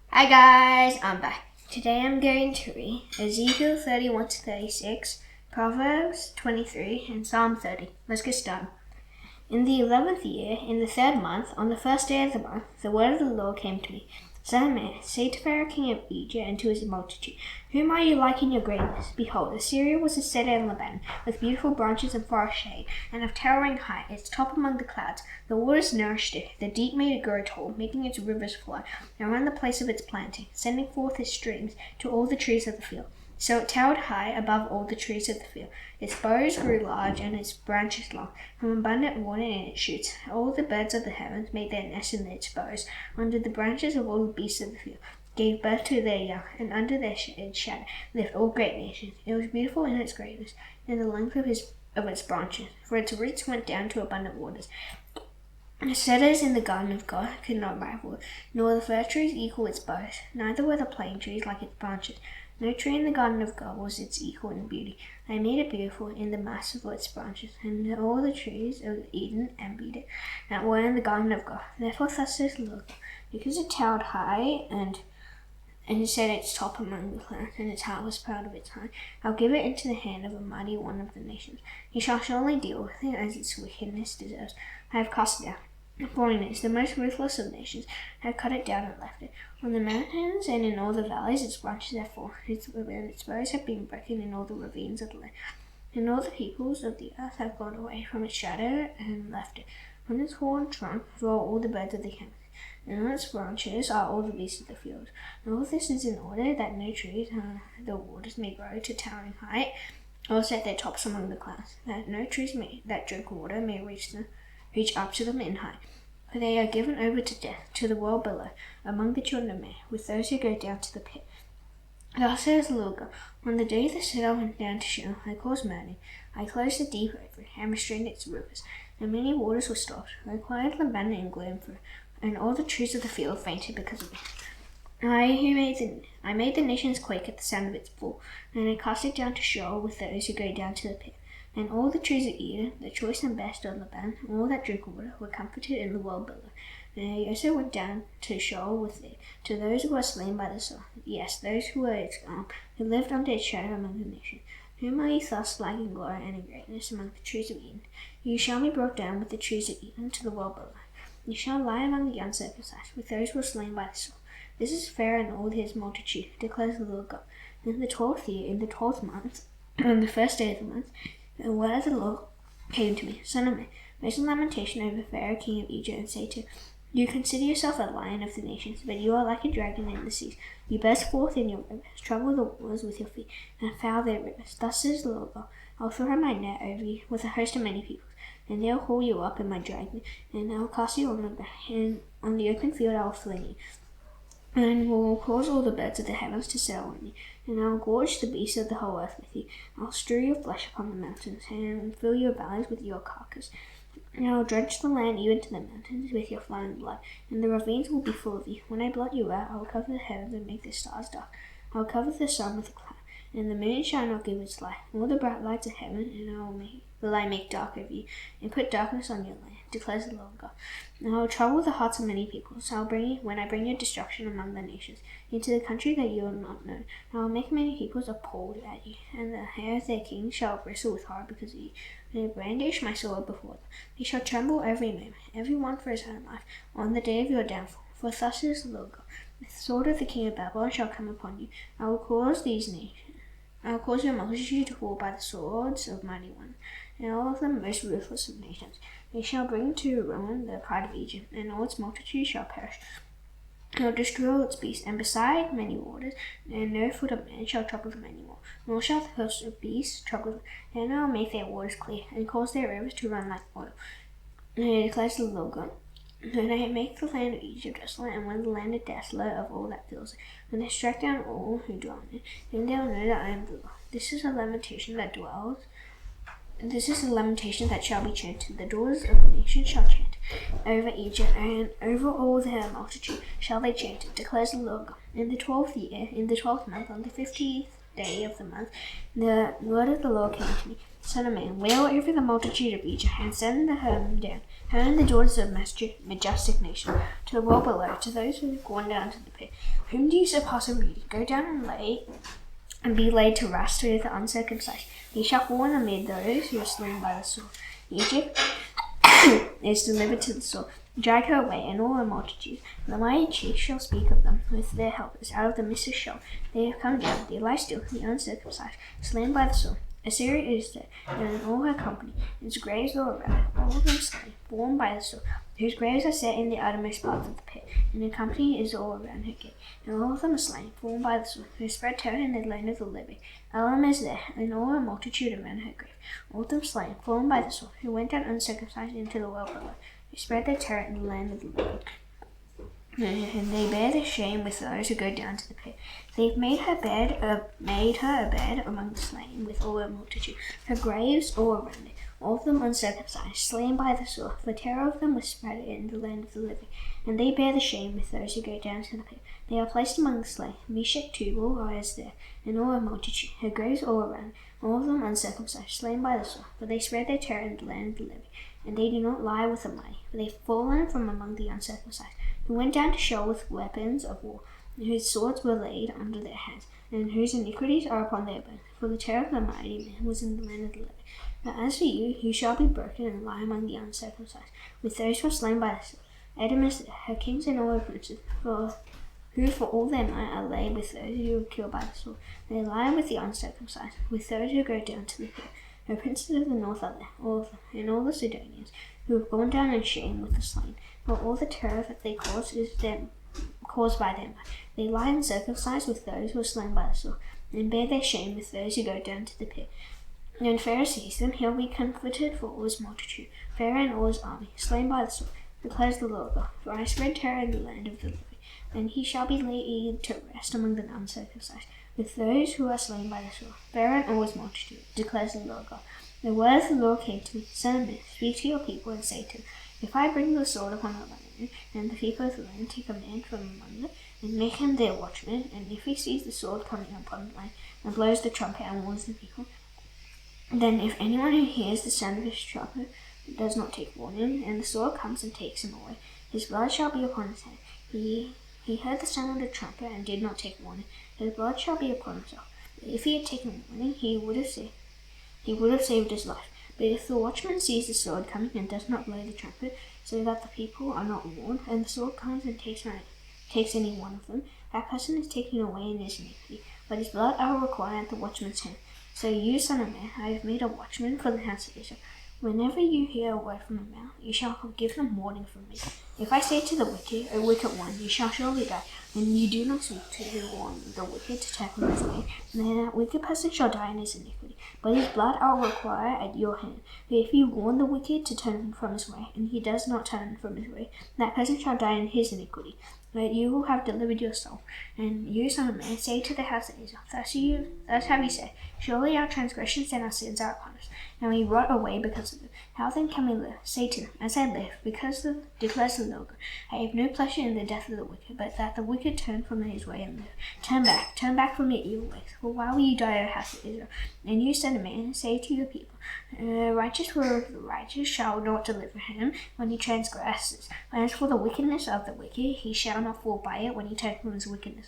Hi guys, I'm back. Today I'm going to read Ezekiel 31 to 36, Proverbs 23, and Psalm 30. Let's get started. In the 11th year, in the 3rd month, on the first day of the month, the word of the Lord came to me. Son of man, say to Pharaoh king of Egypt and to his multitude, whom are you like in your greatness? Behold, Assyria was a cedar in Lebanon, with beautiful branches and forest shade, and of towering height, its top among the clouds. The waters nourished it, the deep made it grow tall, making its rivers flow around the place of its planting, sending forth its streams to all the trees of the field. So it towered high above all the trees of the field. Its boughs grew large and its branches long. From abundant water in its shoots, all the birds of the heavens made their nests in its boughs. Under the branches of all the beasts of the field gave birth to their young, and under their shadow lived all great nations. It was beautiful in its greatness, in the length of its branches, for its roots went down to abundant waters. The cedars in the garden of God could not rival it, nor the fir trees equal its boughs. Neither were the plane trees like its branches. No tree in the garden of God was its equal in beauty. I made it beautiful in the mass of its branches, and all the trees of Eden envied it, that were in the garden of God. Therefore thus says the Lord, because it towered high, and it set its top among the clouds, and its heart was proud of its height, I'll give it into the hand of a mighty one of the nations. He shall surely deal with it as its wickedness deserves. I have cast it down. For it is the most ruthless of nations. I have cut it down and left it. On the mountains and in all the valleys its branches have fallen, and its boughs have been broken in all the ravines of the land. And all the peoples of the earth have gone away from its shadow and left it. On its horn trunk dwell all the birds of the heavens, and on its branches are all the beasts of the field. And all this is in order that no trees the waters may grow to towering height, or set their tops among the clouds, that no trees that drink water may reach up to them in height. For they are given over to death, to the world below, among the children of men, with those who go down to the pit. Thus says the Lord God, on the day the cedar went down to Sheol, I caused mourning. I closed the deep over it, and restrained its rivers, and many waters were stopped. I quiet Lebanon in gloom for it, and all the trees of the field fainted because of it. I made the nations quake at the sound of its fall, and I cast it down to Sheol with those who go down to the pit. And all the trees of Eden, the choice and best of Lebanon, all that drink water, were comforted in the world below. And I also went down to Sheol with it, to those who were slain by the sword, yes, those who were its arm, who lived under its shadow among the nations. Whom are you thus like in glory and in greatness among the trees of Eden? You shall be brought down with the trees of Eden to the world below. You shall lie among the uncircumcised, with those who were slain by the sword. This is Pharaoh and all his multitude, declares the Lord God. In the 12th year, in the 12th month, on the first day of the month, the word of the Lord came to me, Son of man, make a lamentation over Pharaoh king of Egypt, and say to him, you consider yourself a lion of the nations, but you are like a dragon in the seas. You burst forth in your rivers, trouble the waters with your feet, and foul their rivers. Thus says the Lord God, I'll throw my net over you with a host of many peoples, and they'll haul you up in my dragon, and I'll cast you on the ground, and on the open field I will fling you. And will cause all the birds of the heavens to settle on you, and I will gorge the beasts of the whole earth with you. I will strew your flesh upon the mountains, and fill your valleys with your carcass. And I will drench the land even to the mountains with your flowing blood, and the ravines will be full of you. When I blot you out, I will cover the heavens and make the stars dark. I will cover the sun with a cloud, and the moon shall not give its light. All the bright lights of heaven, and will I make dark over you, and put darkness on your land, declares the Lord God. And I will trouble the hearts of many peoples. When I bring your destruction among the nations, into the country that you will not know, I will make many peoples appalled at you, and the hair of their kings shall bristle with horror because of you. When I brandish my sword before them, they shall tremble every moment, every one for his own life, on the day of your downfall. For thus says the Lord God, the sword of the king of Babylon shall come upon you. I will cause your multitude to fall by the swords of mighty ones, and all of them most ruthless of nations. They shall bring to ruin the pride of Egypt, and all its multitude shall perish. I will destroy all its beasts, and beside many waters, and no foot of man shall trouble them any more, nor shall the host of beasts trouble them. And I will make their waters clear, and cause their rivers to run like oil. And it declares the Lord God. When I make the land of Egypt desolate, and when the land is desolate of all that fills it, when I strike down all who dwell in it, then they will know that I am the Lord. This is a lamentation that shall be chanted. The daughters of the nations shall chant over Egypt, and over all their multitude shall they chant it, declares the Lord God. In the 12th year, in the 12th month, on the 15th day of the month, the word of the Lord came to me. Son of man, wail over the multitude of Egypt, and send them down, her and the daughters of majestic nation, to the world below, to those who have gone down to the pit. Whom do you suppose in beauty? Go down and be laid to rest with the uncircumcised. He shall fall amid those who are slain by the sword. Egypt is delivered to the sword. Drag her away, and all her multitude. The mighty chiefs shall speak of them with their helpers. Out of the midst of Sheol they have come down. They lie still, the uncircumcised, slain by the sword. Assyria is dead, and all her company. Its graves are around, all of them slain, borne by the sword, whose graves are set in the uttermost parts of the pit, and her company is all around her gate. And all of them are slain, borne by the sword, who spread terror in the land of the living. Elam is there, and all her multitude around her grave. All of them slain, borne by the sword, who went down uncircumcised into the world below, who spread their terror in the land of the living. And they bear their shame with those who go down to the pit. They've made her a bed among the slain with all her multitude. Her graves all around it, all of them uncircumcised, slain by the sword. The terror of them was spread in the land of the living. And they bear the shame with those who go down to the pit. They are placed among the slain. Meshach Tubal lies there, and all her multitude. Her graves all around, all of them uncircumcised, slain by the sword. For they spread their terror in the land of the living. And they do not lie with the mighty, for they have fallen from among the uncircumcised, who went down to Sheol with weapons of war, whose swords were laid under their hands, and whose iniquities are upon their bones. For the terror of the mighty man was in the land of the living. But as for you shall be broken and lie among the uncircumcised, with those who are slain by the sword. Edom is there, her kings and all her princes, who for all their might are laid with those who are killed by the sword. They lie with the uncircumcised, with those who go down to the pit. Her princes of the north are there, all of them, and all the Sidonians, who have gone down in shame with the slain. But all the terror that they cause is caused by them. They lie uncircumcised with those who are slain by the sword, and bear their shame with those who go down to the pit. And when Pharaoh sees them, he'll be comforted for all his multitude, Pharaoh and all his army, slain by the sword, declares the Lord God. For I spread terror in the land of the living, and he shall be laid to rest among the uncircumcised, with those who are slain by the sword, Pharaoh and all his multitude, declares the Lord God. The word of the Lord came to me, Son of man, speak to your people and say to them, if I bring the sword upon the land, and the people of the land take a man from among them, and make him their watchman, and if he sees the sword coming upon the land, and blows the trumpet and warns the people, then if anyone who hears the sound of his trumpet does not take warning, and the sword comes and takes him away, his blood shall be upon his head. He heard the sound of the trumpet and did not take warning, his blood shall be upon himself. But if he had taken warning, he would have saved his life. But if the watchman sees the sword coming and does not blow the trumpet, so that the people are not warned, and the sword comes and takes any one of them, that person is taken away in his iniquity. But his blood I will require at the watchman's hand. So you, son of man, I have made a watchman for the house of Israel. Whenever you hear a word from my mouth, you shall give them warning from me. If I say to the wicked, O wicked one, you shall surely die, and you do not speak to warn the wicked to turn from his way, then that wicked person shall die in his iniquity. But his blood I will require at your hand. But if you warn the wicked to turn from his way, and he does not turn from his way, that person shall die in his iniquity. But you will have delivered your soul. And you, son of man, say to the house of Israel, thus have you said, surely our transgressions and our sins are upon us, and we rot away because of them. How then can we live? Say to them, as I live, declares the Lord God, I have no pleasure in the death of the wicked, but that the wicked turn from his way and live. Turn back from your evil ways. For why will you die, O house of Israel? And you, son of man, say to the people, righteous will of the righteous shall not deliver him when he transgresses. And as for the wickedness of the wicked, he shall not fall by it when he turns from his wickedness.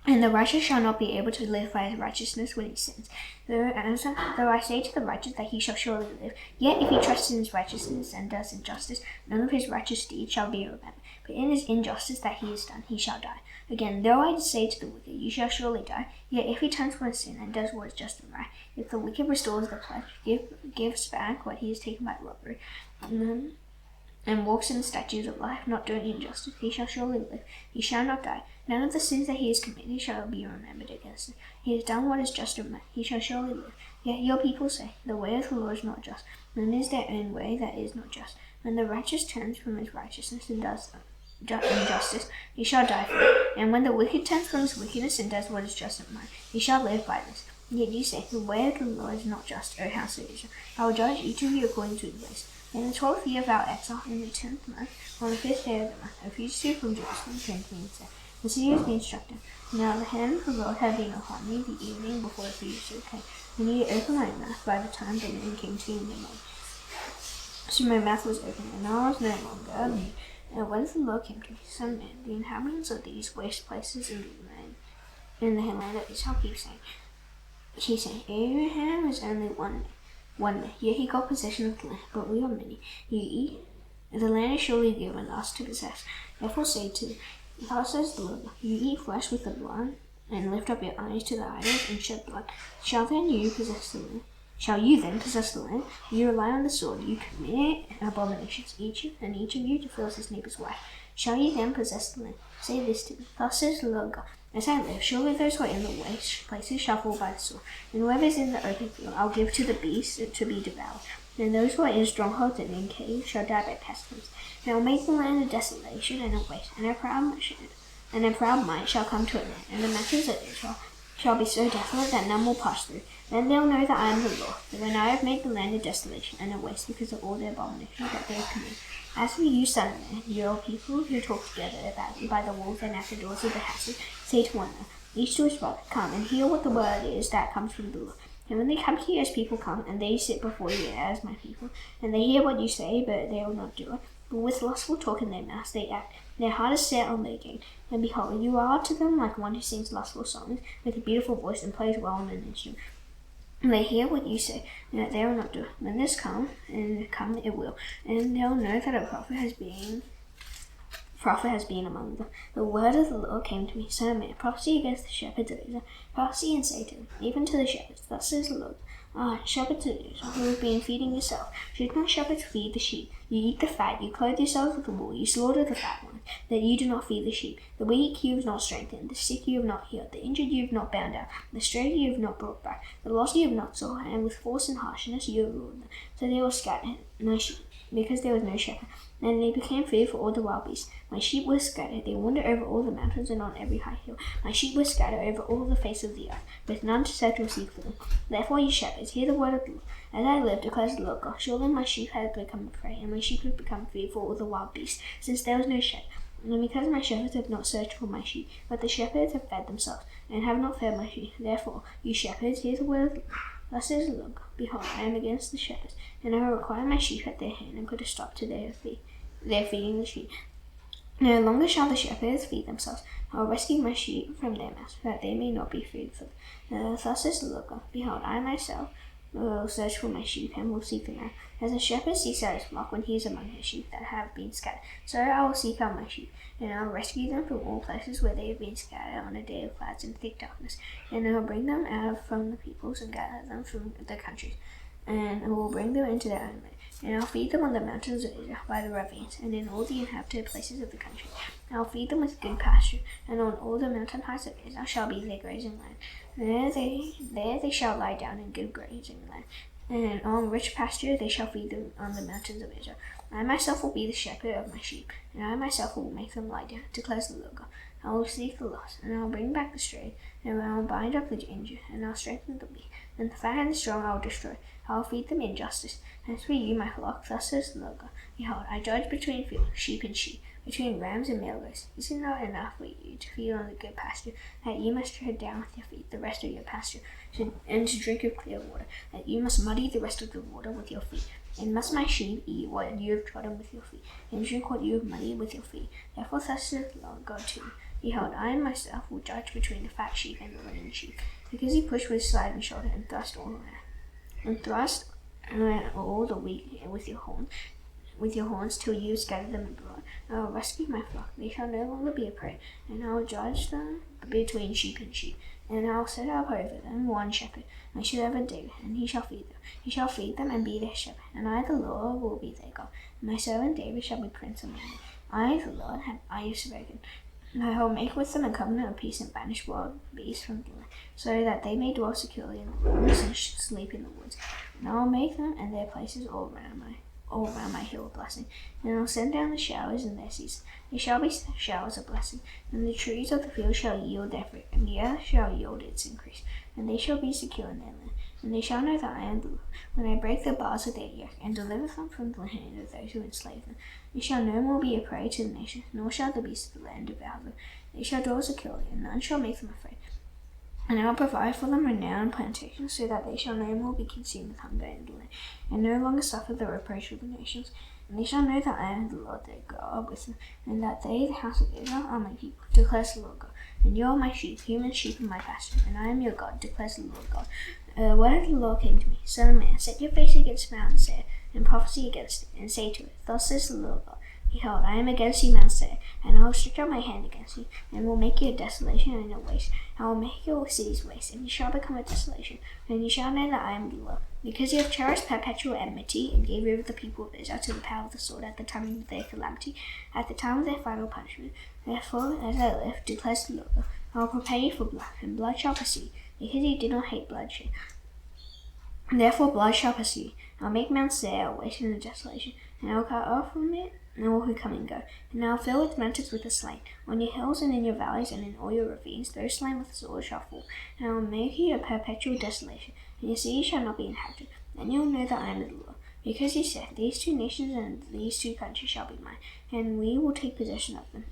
And the righteous shall not be able to live by his righteousness when he sins. Though I say to the righteous that he shall surely live, yet if he trusts in his righteousness and does injustice, none of his righteous deeds shall be remembered. But in his injustice that he has done, he shall die. Again, though I say to the wicked, you shall surely die, yet if he turns from his sin and does what is just and right, if the wicked restores the pledge, gives back what he has taken by robbery, and walks in the statutes of life, not doing injustice, he shall surely live, he shall not die. None of the sins that he has committed shall be remembered against him. He has done what is just and right, he shall surely live. Yet your people say, the way of the Lord is not just, none is their own way that is not just. When the righteous turns from his righteousness and does injustice, he shall die for it. And when the wicked turns from his wickedness and does what is just and right, he shall live by this. Yet you say, the way of the Lord is not just, O house of Israel. I will judge each of you according to his ways. In the 12th year of our exile, in the 10th month, on the 5th day of the month, a fugitive from Jerusalem came to me and said, The city has been struck down. Now the hand of the Lord had been upon me the evening before the fugitive came. And he opened my mouth by the time the man came to me. So my mouth was open, and I was no longer mute. And when the Lord came to me, son of man, the inhabitants of these waste places in the land of Israel keep saying, Abraham is only one man, yet he got possession of the land, but we are many. The land is surely given us to possess. Therefore say to them, thus says the Lord, you eat flesh with the blood, and lift up your eyes to the idols, and shed blood. Shall you then possess the land? You rely on the sword, you commit abominations, each of you defills his neighbor's wife. Shall you then possess the land? Say this to me, thus says the Lord God, as I live, surely those who are in the waste places shall fall by the sword, and whoever is in the open field I'll give to the beasts to be devoured. And those who are in strongholds and in caves shall die by pestilence. And I will make the land a desolation and a waste, and a proud might shall come to an end, and the mountains of Israel shall be so desolate that none will pass through. Then they'll know that I am the Lord, that when I have made the land a desolation and a waste because of all the abominations that they have committed. As for you, son of man, you are people who talk together about me by the walls and at the doors of the houses, say to one another, each to his brother, come and hear what the word is that comes from the Lord. And when they come to you as people come, and they sit before you as my people, and they hear what you say, but they will not do it, but with lustful talk in their mouths they act, their heart is set on their gain. And behold, you are to them like one who sings lustful songs with a beautiful voice and plays well on an instrument. And they hear what you say, and they will not do it. When this come it will, and they'll know that a prophet has been among them. The word of the Lord came to me, son of man, prophecy against the shepherds of Israel, prophecy and say to them, even to the shepherds, thus says the Lord, shepherds of Israel, who have been feeding yourself, should not shepherds feed the sheep? You eat the fat, you clothe yourselves with the wool, you slaughter the fat ones, that you do not feed the sheep. The weak you have not strengthened, the sick you have not healed, the injured you have not bound up, the stray you have not brought back, the lost you have not sought, and with force and harshness you have ruled them. So they were scattered, because there was no shepherd. Then they became food for all the wild beasts. My sheep were scattered, they wandered over all the mountains and on every high hill. My sheep were scattered over all the face of the earth, with none to search or seek for them. Therefore, you shepherds, hear the word of the Lord. As I live, declares the Lord God, surely my sheep had become a prey, and my sheep have become food for all the wild beasts, since there was no shepherd. And because my shepherds have not searched for my sheep, but the shepherds have fed themselves, and have not fed my sheep. Therefore, you shepherds, hear the word of the Lord. Thus says the Lord God, behold, I am against the shepherds, and I will require my sheep at their hand, and put a stop to their feeding the sheep. No longer shall the shepherds feed themselves. I will rescue my sheep from their mouths, that they may not be food for them. Thus says the Lord God, behold, I myself will search for my sheep, and will seek them out. As a shepherd seeks out his flock when he is among his sheep that have been scattered, so I will seek out my sheep, and I will rescue them from all places where they have been scattered on a day of clouds and thick darkness. And I will bring them out from the peoples, and gather them from the countries, and I will bring them into their own land. And I'll feed them on the mountains of Israel by the ravines, and in all the inhabited places of the country. I'll feed them with good pasture, and on all the mountain heights of Israel shall be their grazing land. There they shall lie down in good grazing land, and on rich pasture they shall feed them on the mountains of Israel. I myself will be the shepherd of my sheep, and I myself will make them lie down, declares the Lord God. I will seek the lost, and I will bring back the strayed, and I will bind up the injured, and I will strengthen the weak, and the fat and the strong I will destroy. I will feed them in justice. As for you, my flock, thus says the Lord God, behold, I judge between sheep and sheep, between rams and male goats. Is it not enough for you to feed on the good pasture, that you must tread down with your feet the rest of your pasture, and to drink of clear water, that you must muddy the rest of the water with your feet? And must my sheep eat what you have trodden with your feet, and drink what you have muddied with your feet? Therefore thus says the Lord God to you, behold, I myself will judge between the fat sheep and the lean sheep, because you pushed with side and shoulder, and thrust all the weak with your horns till you scatter them abroad. I will rescue my flock, they shall no longer be a prey, and I will judge them between sheep and sheep. And I will set up over them one shepherd, my servant David, and he shall feed them. He shall feed them and be their shepherd, and I the Lord will be their God. And my servant David shall be prince among them. I the Lord have spoken. And I will make with them a covenant of peace, and banish wild beasts from the land, so that they may dwell securely in the wilderness and sleep in the woods. And I will make them and their places all around my hill of blessing, and I will send down the showers in their season. They shall be showers of blessing, and the trees of the field shall yield their fruit, and the earth shall yield its increase, and they shall be secure in their land. and they shall know that I am the Lord, when I break the bars of their yoke, and deliver them from the hand of those who enslave them. They shall no more be a prey to the nations, nor shall the beasts of the land devour them. They shall dwell securely, and none shall make them afraid. And I will provide for them renowned plantations, so that they shall no more be consumed with hunger in the land, and no longer suffer the reproach of the nations. And they shall know that I am the Lord their God with them, and that they, the house of Israel, are my people, declares the Lord God. And you are my sheep, human sheep in my pasture, and I am your God, declares the Lord God. A word of the Lord came to me, Son of man, set your face against Mount Seir, and prophesy against it, and say to it, Thus says the Lord God, Behold, I am against you, Mount Seir, and I will stretch out my hand against you, and will make you a desolation and a waste. I will make your cities waste, and you shall become a desolation, and you shall know that I am the Lord. Because you have cherished perpetual enmity, and gave over the people of Israel to the power of the sword at the time of their calamity, at the time of their final punishment. Therefore, as I live, declares the Lord, I will prepare you for blood, and blood shall pursue, because you did not hate bloodshed. Therefore blood shall pursue. I will make Mount Seir a waste and a desolation, and I will cut off from it all who come and go, and I will fill its mountains with the slain. On your hills and in your valleys and in all your ravines, those slain with the sword shall fall, and I will make you a perpetual desolation, and your cities shall not be inhabited. Then you will know that I am the Lord. Because you said, These two nations and these two countries shall be mine, and we will take possession of them,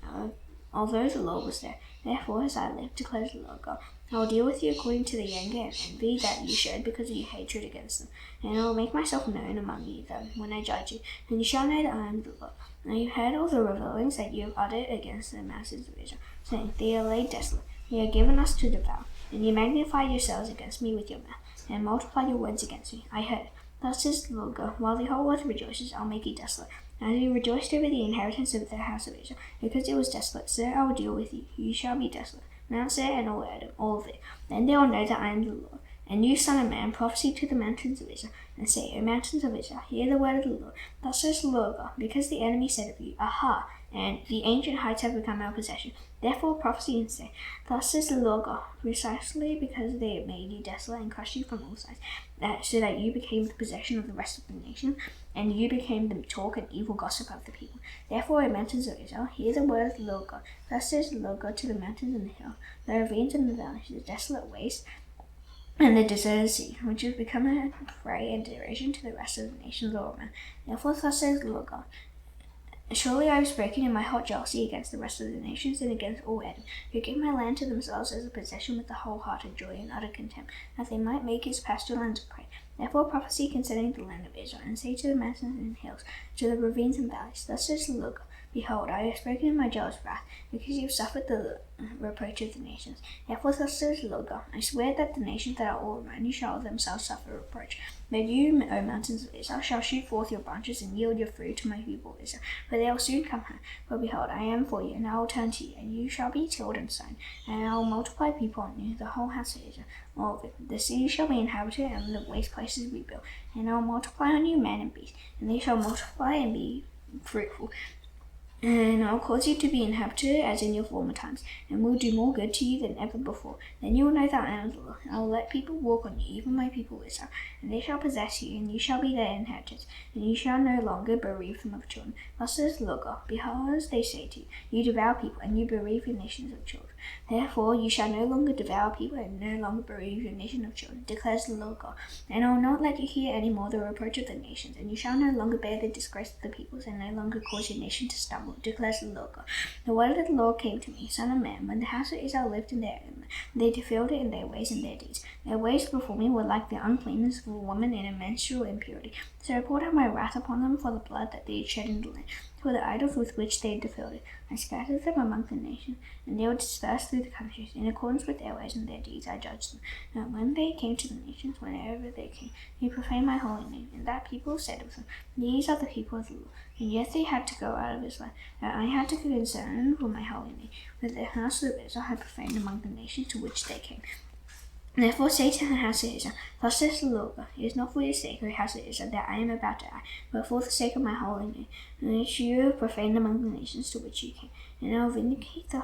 although the Lord was there. Therefore, as I live, declares the Lord God, I will deal with you according to the anger and envy that you showed because of your hatred against them, and I will make myself known among you then when I judge you, and you shall know that I am the Lord. Now you heard all the revilings that you have uttered against the mountains of Israel, saying, They are laid desolate, they are given us to devour, and you magnified yourselves against me with your mouth, and multiplied your words against me. I heard. Thus says the Lord God, while the whole earth rejoices, I'll make you desolate. As you rejoiced over the inheritance of the house of Israel, because it was desolate, so I will deal with you. You shall be desolate. Mount Seir and all Edom, all of it. Then they will know that I am the Lord. And you, son of man, prophesy to the mountains of Israel, and say, O mountains of Israel, hear the word of the Lord. Thus says the Lord God, because the enemy said of you, Aha, and the ancient heights have become our possession. Therefore prophesy and say, Thus says the Lord God, precisely because they have made you desolate and crushed you from all sides, so that you became the possession of the rest of the nation, and you became the talk and evil gossip of the people. Therefore, O mountains of Israel, hear the word of the Lord God. Thus says the Lord God to the mountains and the hills, the ravines and the valleys, the desolate waste, and the deserted sea, which has become a prey and derision to the rest of the nations all around. Therefore, thus says the Lord God, Surely I have spoken in my hot jealousy against the rest of the nations and against all Edom, who give my land to themselves as a possession with the wholehearted joy and utter contempt, that they might make its pasture lands of prey. Therefore prophesy concerning the land of Israel, and say to the mountains and hills, to the ravines and valleys, Thus says the Lord God, Behold, I have spoken in my jealous wrath, because you have suffered the reproach of the nations. Therefore thus says the Lord God, I swear that the nations that are all around you shall themselves suffer reproach. But you, O mountains of Israel, shall shoot forth your branches and yield your fruit to my people Israel, for they will soon come home. For behold, I am for you, and I will turn to you, and you shall be tilled and sown, and I will multiply people on you, the whole house of Israel, all of it. The cities shall be inhabited, and the waste places rebuilt, and I will multiply on you man and beast, and they shall multiply and be fruitful. And I will cause you to be inhabited as in your former times, and will do more good to you than ever before. Then you will know that I am the Lord. I will let people walk on you, even my people Israel, and they shall possess you, and you shall be their inheritance, and you shall no longer bereave them of children. Thus says the Lord God, because they say to you, You devour people, and you bereave your nations of children. Therefore you shall no longer devour people, and no longer bereave your nation of children, declares the Lord God. And I will not let you hear any more the reproach of the nations, and you shall no longer bear the disgrace of the peoples, and no longer cause your nation to stumble, declares the Lord God. The word of the Lord came to me, Son of man, when the house of Israel lived in their own land, they defiled it in their ways and their deeds. Their ways before me were like the uncleanness of a woman in a menstrual impurity. So I poured out my wrath upon them for the blood that they had shed in the land, for the idols with which they had defiled it. I scattered them among the nations, and they were dispersed through the countries. In accordance with their ways and their deeds I judged them. Now when they came to the nations, whenever they came, they profaned my holy name, and that people said of them, These are the people of the Lord. And yet they had to go out of his land. I had to concern for my holy name, but the house of Israel had profaned among the nations to which they came. Therefore say to the house of Israel, Thus says the Lord God, It is not for your sake, O house of Israel, that I am about to act, but for the sake of my holy name, which you have profaned among the nations to which you came. And I will vindicate the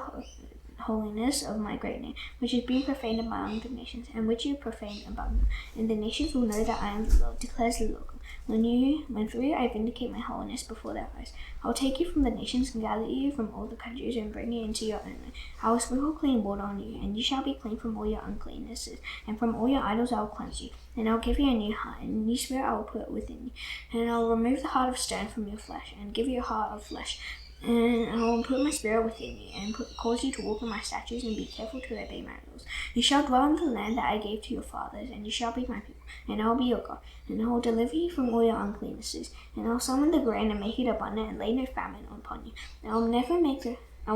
holiness of my great name, which has been profaned among the nations, and which you profaned among them. And the nations will know that I am the Lord, declares the Lord God, When through you I vindicate my holiness before their eyes. I will take you from the nations and gather you from all the countries and bring you into your own land. I will sprinkle clean water on you, and you shall be clean from all your uncleannesses, and from all your idols I will cleanse you. And I will give you a new heart, and a new spirit I will put within you. And I will remove the heart of stone from your flesh, and give you a heart of flesh. And I will put my spirit within you, and cause you to walk in my statutes, and be careful to obey my rules. You shall dwell in the land that I gave to your fathers, and you shall be my people, and I will be your God. And I will deliver you from all your uncleannesses, and I will summon the grain and make it abundant, and lay no famine upon you. And I will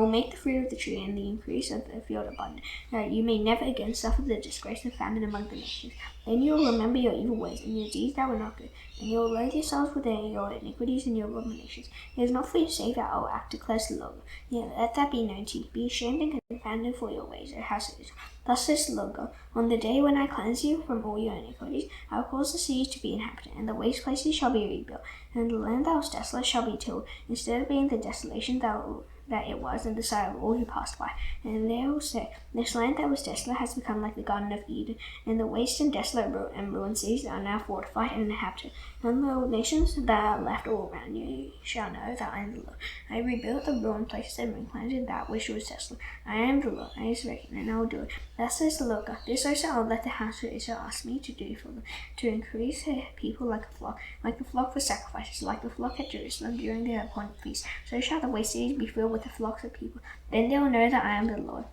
make the fruit of the tree and the increase of the field abundant, that you may never again suffer the disgrace of famine among the nations. Then you will remember your evil ways and your deeds that were not good, and you will loathe yourselves with your iniquities and your abominations. It is not for your sake that I will act, declares the Lord. Yet let that be known to you. Be ashamed and confounded for your ways, O house of Israel. Thus says the Lord God, on the day when I cleanse you from all your iniquities, I will cause the cities to be inhabited, and the waste places shall be rebuilt, and the land that was desolate shall be tilled, instead of being the desolation that it was in the sight of all who passed by. And they will say, this land that was desolate has become like the Garden of Eden, and the waste and desolate and ruined cities are now fortified and inhabited. And the nations that are left all around you shall know that I am the Lord. I rebuilt the ruined places and replanted that which was desolate. I am the Lord, I have spoken, and I will do it. Thus says the Lord God, this also I will let the house of Israel ask me to do for them, to increase her people like the flock for sacrifices, like the flock at Jerusalem during the appointed feast. So shall the waste cities be filled with the flocks of people. Then they will know that I am the Lord.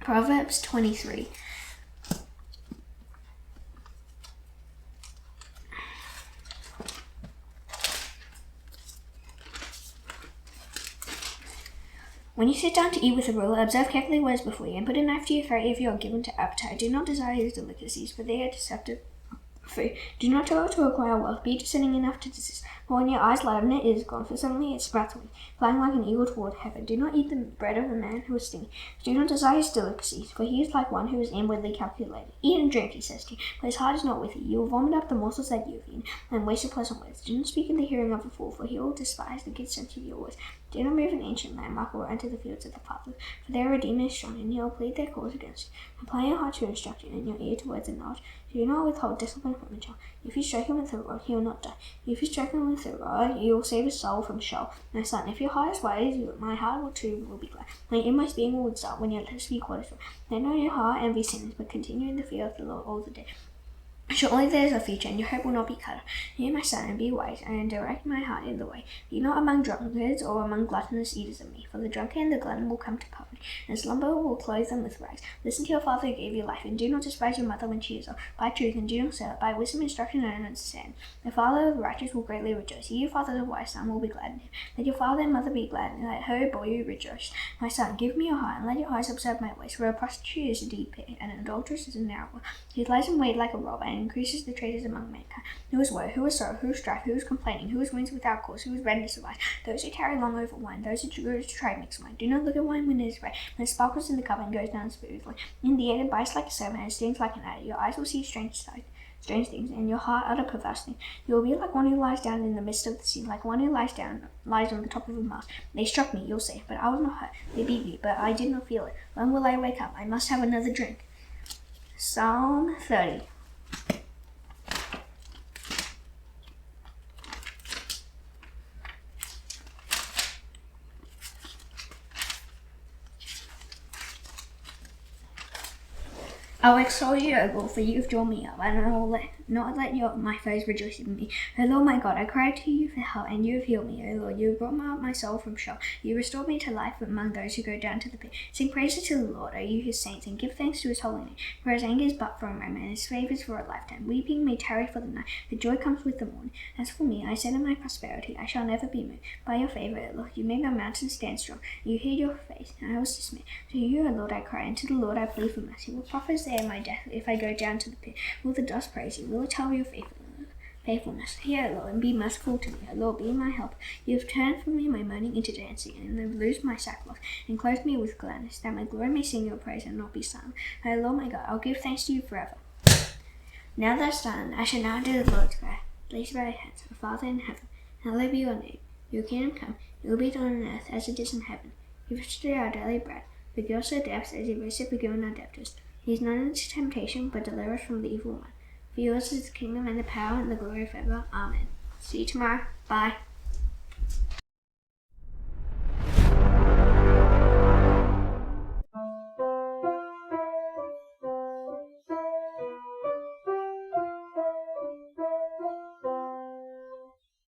Proverbs 23. When you sit down to eat with a ruler, observe carefully what is before you, and put a knife to your throat if you are given to appetite. Do not desire his delicacies, for they are deceptive food. Do not toil to acquire wealth, be discerning enough to desist. For when your eyes light on it, it is gone, for suddenly it sprouts away, flying like an eagle toward heaven. Do not eat the bread of a man who is stingy. Do not desire his delicacies, for he is like one who is inwardly calculated. Eat and drink, he says to you, but his heart is not with you. You will vomit up the morsels that you have eaten, and waste your pleasant words. Do not speak in the hearing of a fool, for he will despise the good sense of your words. Do not move an ancient landmark or enter the fields of the fatherless, for their Redeemer is strong, and he will plead their cause against you. Apply your heart to instruction, and your ear to words of knowledge. Do not withhold discipline from a child. If you strike him with a rod, he will not die. If you strike him with a rod, you will save his soul from Sheol. My son, if your heart is wise, my heart too will be glad. My inmost being will exult when your lips speak what is right. Let not your heart envy sinners, but continue in the fear of the Lord all the day. Surely there is a future, and your hope will not be cut off. Hear my son, and be wise, and direct my heart in the way. Be not among drunkards or among gluttonous eaters of meat, for the drunkard and the glutton will come to poverty, and slumber will clothe them with rags. Listen to your father who gave you life, and do not despise your mother when she is old. Buy truth, and do not sell it. Buy wisdom, instruction, and understanding. The father of the righteous will greatly rejoice. He who fathers a wise son will be glad in him. Let your father and mother be glad, and let her boy you rejoice. My son, give me your heart, and let your eyes observe my ways. For a prostitute is a deep pit, and an adulteress is a narrow one. He lies in wait like a robber, and increases the traitors among mankind. Who is woe? Who is sorrow? Who is strife? Who is complaining? Who is wounds without cause? Who is redness of eyes? Those who tarry long over wine, those who go to try mixed wine. Do not look at wine when it is red, when it sparkles in the cup and goes down smoothly. In the end it bites like a serpent and stings like an adder. Your eyes will see strange things, and your heart utter perverse things. You will be like one who lies down in the midst of the sea, like one who lies on the top of a mast. They struck me, you'll say, but I was not hurt. They beat me, but I did not feel it. When will I wake up? I must have another drink. Psalm 30. I will extol you, O Lord, for you have drawn me up, and I will not let my foes rejoice in me. O Lord my God, I cried to you for help, and you have healed me. O Lord, you have brought up my soul from Sheol. You restored me to life among those who go down to the pit. Sing praises to the Lord, O you his saints, and give thanks to his holy name. For his anger is but for a moment, and his favours for a lifetime. Weeping may tarry for the night, but joy comes with the morning. As for me, I said in my prosperity, I shall never be moved. By your favour, O Lord, you made my mountains stand strong. You hid your face, and I was dismayed. To you, O Lord, I cry, and to the Lord I plead for mercy. What profit is there in my death if I go down to the pit? Will the dust praise you? Will it tell your faithfulness? Hear, O Lord, and be merciful to me. O Lord, be my help. You have turned from me my mourning into dancing, and have loosed my sackcloth, and clothed me with gladness, that my glory may sing your praise and not be silent. O Lord my God, I'll give thanks to you forever. Now that's done, I shall now do the Lord's prayer. Place by your hands, our Father in heaven, hallowed be your name. Your kingdom come, your will be done on earth as it is in heaven. Give us today our daily bread. Forgive us our debts as we also forgive our debtors. Lead us not into temptation, but deliver us from the evil one. For yours is the kingdom and the power and the glory forever. Amen. See you tomorrow. Bye.